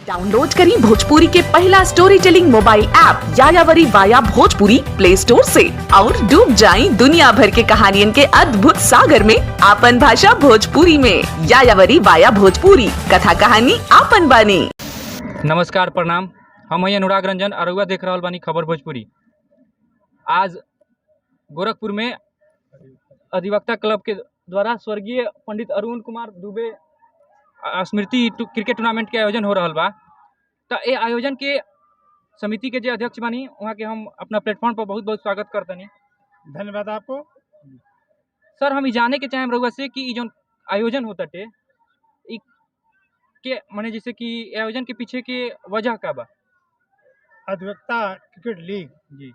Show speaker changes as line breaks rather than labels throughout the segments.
Download करें भोजपुरी के पहला story telling mobile app यायावरी via Bhojpuri play store से और डूब जाएं दुनिया भर के कहानियन के अद्भुत सागर में आपन भाषा भोजपुरी में। यायावरी वाया भोजपुरी, कथा कहानी आपन बानी।
नमस्कार, प्रणाम। हम हैं अनुराग रंजन, अरुआ देख रहा बानी खबर भोजपुरी। आज गोरखपुर में अधिवक्ता क्लब के द्वारा स्वर्गीय पंडित अरुण कुमार दुबे स्मृति क्रिकेट टूर्नामेंट के आयोजन हो रहा बा। तो ये आयोजन के समिति के जो अध्यक्ष बानी वहाँ के हम अपना प्लेटफॉर्म पर बहुत बहुत स्वागत करतनी।
धन्यवाद आपको।
सर, हम जाने के चाहें रउआ से कि जो आयोजन होता टे के माने जैसे कि आयोजन के पीछे के वजह का बा?
अधिवक्ता क्रिकेट लीग
जी,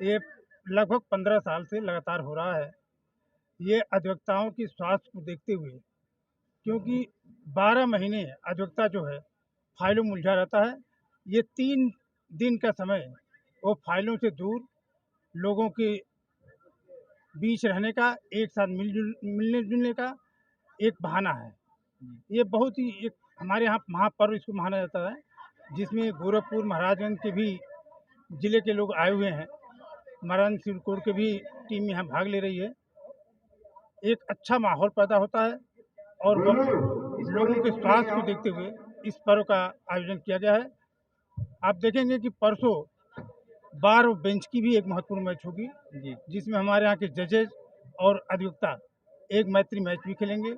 ये लगभग 15 साल से लगातार हो रहा है। ये अधिवक्ताओं की स्वास्थ्य को देखते हुए, क्योंकि 12 महीने अधिवक्ता जो है फाइलों में उलझा रहता है, ये 3 दिन का समय वो फाइलों से दूर लोगों के बीच रहने का, एक साथ मिलने जुलने का एक बहाना है। ये बहुत ही एक हमारे यहाँ महापर्व इसको माना जाता है, जिसमें गोरखपुर महाराजगंज के भी ज़िले के लोग आए हुए हैं। महाराजगंज सिरकोट के भी टीम यहाँ भाग ले रही है। एक अच्छा माहौल पैदा होता है और लोगों के स्वास्थ्य को देखते हुए इस पर्व का आयोजन किया गया है। आप देखेंगे कि परसों बार और बेंच की भी एक महत्वपूर्ण मैच होगी, जिसमें हमारे यहाँ के जजेज और अधिवक्ता एक मैत्री मैच भी खेलेंगे।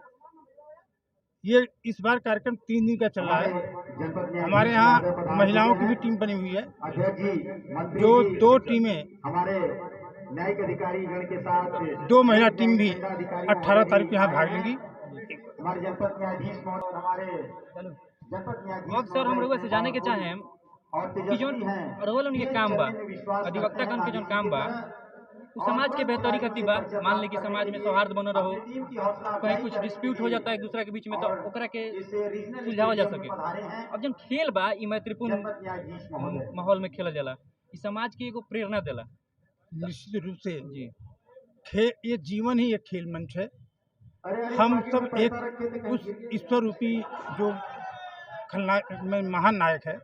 ये इस बार कार्यक्रम 3 दिन का चल रहा है। हमारे यहाँ महिलाओं की भी टीम बनी हुई है, जो 2 टीमें, 2 महिला टीम भी 18 तारीख को यहाँ भाग लेंगी।
अब सर, हम रउआ से जाने के चाहें कि जो रउआ लोगन के काम बा, अधिवक्ता गण के जो काम बा, वो समाज के बेहतरी खातिर बा। मान ली कि समाज में सौहार्द बना रहो, कहीं कुछ डिस्प्यूट हो जाता है एक दूसरे के बीच में, तो ओकरा के सुलझावा जा सके। अब जो खेल बा, ये मैत्रीपूर्ण माहौल में खेला जाला, इस समाज की एगो प्रेरणा देला।
निश्चित रूप से
जी,
ये जीवन ही एक खेल मंच है। हम सब एक उस ईश्वर रूपी जो महान नायक है,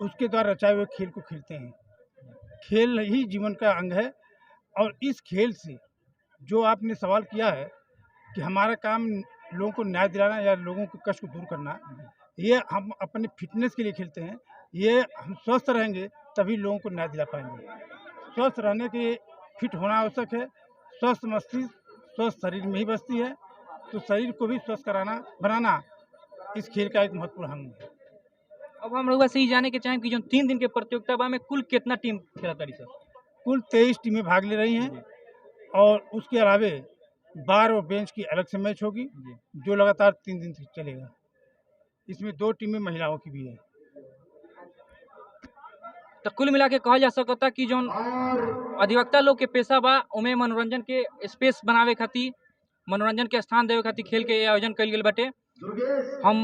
उसके द्वारा रचाए हुए खेल को खेलते हैं। खेल ही जीवन का अंग है। और इस खेल से जो आपने सवाल किया है कि हमारा काम लोगों को न्याय दिलाना या लोगों के कष्ट को दूर करना, ये हम अपने फिटनेस के लिए खेलते हैं। ये हम स्वस्थ रहेंगे तभी लोगों को न्याय दिला पाएंगे। स्वस्थ रहने के फिट होना आवश्यक है। स्वस्थ मस्तिष्क स्वस्थ शरीर में ही बसती है, तो शरीर को भी स्वस्थ बनाना इस खेल का एक महत्वपूर्ण अंग है।
अब हम रउआ से ही जाने के चाहें कि जो 3 दिन के प्रतियोगिता बा में कुल कितना टीम खेला तारी सर?
कुल 23 टीमें भाग ले रही हैं और उसके अलावे बार और बेंच की अलग से मैच होगी, जो लगातार 3 दिन तक चलेगा। इसमें 2 टीमें महिलाओं की भी है।
तो कुल मिला के कहा जा सकता कि जो अधिवक्ता लोग के पेशा बा, उमें मनोरंजन के स्पेस बनावे खातिर, मनोरंजन के स्थान देवे खातिर खेल के आयोजन कइल गेल बाटे। हम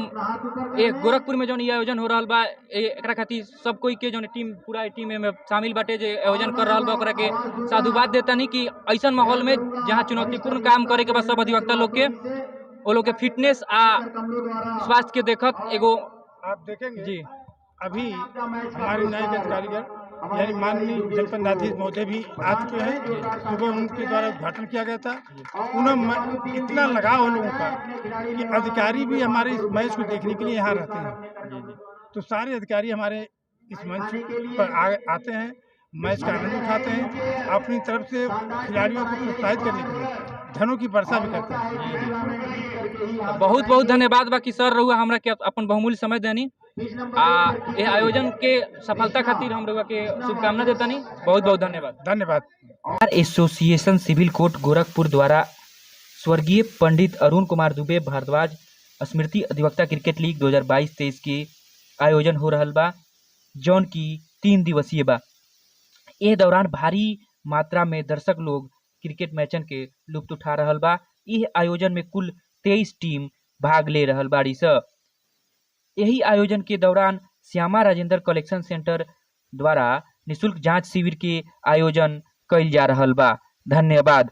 एक गोरखपुर में जो आयोजन हो रहा बा, एकरा खातिर सब कोई के जो टीम, पूरा टीम में शामिल बाटे जो आयोजन कर रहा बा, ओकरा के साधुवाद देता नहीं कि ऐसा माहौल में जहाँ चुनौतीपूर्ण काम करे के बाद सब अधिवक्ता लोग के वो लोग के फिटनेस आ स्वास्थ्य के देखत एगो
आप देखेंगे
जी,
अभी हमारे न्यायिक अधिकारीगण यानी माननीय जनपद न्यायाधीश महोदय भी आ चुके हैं। सुबह उनके द्वारा उद्घाटन किया गया था। उन्हें इतना लगाव हो लोगों का कि अधिकारी भी हमारे इस मैच को देखने के लिए यहाँ रहते हैं। तो सारे अधिकारी हमारे इस मंच पर आते हैं, मैच का आनंद उठाते हैं, अपनी तरफ से खिलाड़ियों को प्रोत्साहित करने के लिए धनों की वर्षा भी करते हैं।
बहुत बहुत धन्यवाद बाकी सर रहुआ हमरा के अपन बहुमूल्य समय देनी ये आयोजन के सफलता खातिर हम रहुआ के शुभकामना देता नहीं। बहुत बहुत धन्यवाद।
धन्यवाद।
एसोसिएशन सिविल कोर्ट गोरखपुर द्वारा स्वर्गीय पंडित अरुण कुमार दुबे भारद्वाज स्मृति अधिवक्ता क्रिकेट लीग 2022-23 के आयोजन हो रहा बा, जौन की 3 दिवसीय बा। ये दौरान भारी मात्रा में दर्शक लोग क्रिकेट मैचन के लुत्फ उठा रहा बा। यह आयोजन में कुल 23 टीम भाग ले रहा बाड़ी स। यही आयोजन के दौरान श्यामा राजेंद्र कलेक्शन सेंटर द्वारा निःशुल्क जांच शिविर के आयोजन कइल जा रहा बा। धन्यवाद।